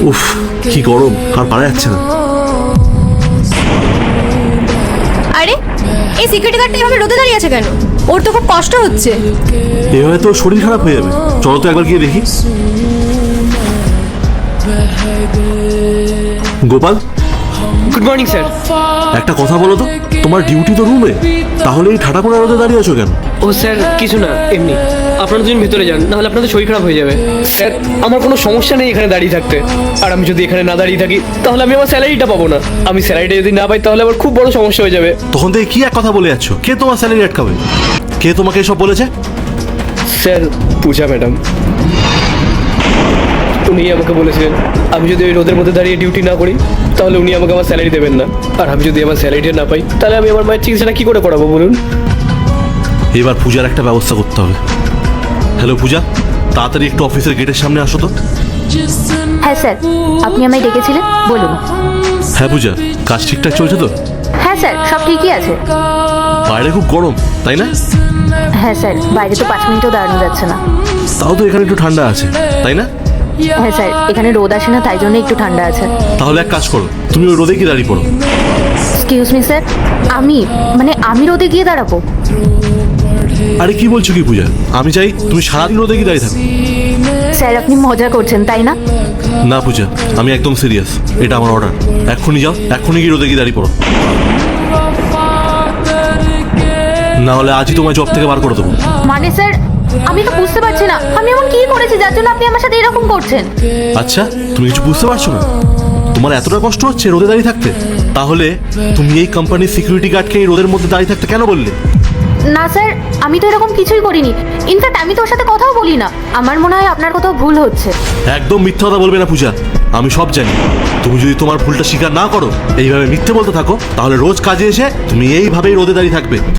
উফ, কি গরম, আর পারা যাচ্ছে না। আরে এই সিকিউরিটি গার্ডটা এভাবে রোদে দাঁড়িয়ে আছে কেন? ওর তো খুব কষ্ট হচ্ছে। এভাবে তো শরীর খারাপ হয়ে যাবে। চলো তো একবার গিয়ে দেখি। Gopal, good morning sir. একটা কথা বলো তো, তোমার ডিউটি তো রুমে, তাহলে এই ঠাটা পড়া রোদে দাঁড়িয়ে আছো কেন? ও স্যার কিছু না, এমনি। আপনারা দুজন ভেতরে যান, নাহলে আপনাদের শরীর খারাপ হয়ে যাবে। স্যার আমার কোনো সমস্যা নেই এখানে দাঁড়িয়ে থাকতে, আর আমি যদি এখানে না দাঁড়িয়ে থাকি তাহলে আমি আমার স্যালারিটা পাবো না। আমি স্যালারিটা যদি না পাই তাহলে আমার খুব বড় সমস্যা হয়ে যাবে। তখন থেকে কি এক কথা বলে যাচ্ছ? কে তোমার স্যালারি আটকাবে? কে তোমাকে এসব বলেছে? স্যার পূজা ম্যাডাম, উনি আমাকে বলেছিলেন আমি যদি ওই রোদের মধ্যে দাঁড়িয়ে ডিউটি না করি তাহলে উনি আমাকে আমার স্যালারি দেবেন না, আর আমি যদি আমার স্যালারিটা না পাই তাহলে আমি আমার মায়ের চিকিৎসাটা কী করে করাবো বলুন? এবার পূজার একটা ব্যবস্থা করতে হবে। হ্যালো পূজা, তাড়াতাড়ি একটু অফিসের গেটের সামনে আসো তো। হ্যাঁ স্যার, আপনি আমায় ডেকেছিলেন, বলুন। হ্যাঁ পূজা, কাজ ঠিকঠাক চলছে তো? হ্যাঁ স্যার, সব ঠিকই আছে। বাইরে খুব গরম, তাই না? হ্যাঁ স্যার, বাইরে তো 5 মিনিটও দাঁড়ানো যাচ্ছে না। তাও তো এখানে একটু ঠান্ডা আছে, তাই না? হ্যাঁ স্যার, এখানে রোদ আসে না, তাই জন্য একটু ঠান্ডা আছে। তাহলে এক কাজ করো, তুমি ওই রোদে কি দাঁড়িয়ে পড়ো। এক্সকিউজ মি স্যার, আমি রোদে গিয়ে দাঁড়াবো? আরে কি বলছো কি পূজা, আমি চাই তুমি সারাদিন রোদে কি দাঁড়িয়ে থাকো। স্যার আপনি মজা করছেন তাই না? না পূজা, আমি একদম সিরিয়াস, এটা আমার অর্ডার। এক্ষুনি যাও, এক্ষুনি গিয়ে রোদে গিয়ে দাঁড়িয়ে পড়ো, না হলে আজই তোমায় জব থেকে বার করে দেবো। মানে স্যার, আমি তো বুঝতে পারছি না আমি এমন কি করেছি যার জন্য আপনি আমার সাথে এরকম করছেন। আচ্ছা, তুমি কিছু বুঝতে পারছো না? তোমার এতটা কষ্ট হচ্ছে রোদে দাঁড়িয়ে থাকতে? তাহলে তুমি এই কোম্পানির সিকিউরিটি গার্ডকে এই রোদের মধ্যে দাঁড়িয়ে থাকতে কেন বললে? না স্যার, আমি তো এরকম কিছুই করিনি। ইনফ্যাক্ট আমি তো ওর সাথে কথাও বলি না। আমার মনে হয় আপনার কোথাও ভুল হচ্ছে। একদম মিথ্যা কথা বলবে না পূজা, আমি সব জানি। তুমি যদি তোমার ভুলটা স্বীকার না করো, এইভাবে মিথ্যে বলতে থাকো, তাহলে রোজ কাজে এসে তুমি এইভাবেই রোদে দাঁড়িয়ে থাকবে।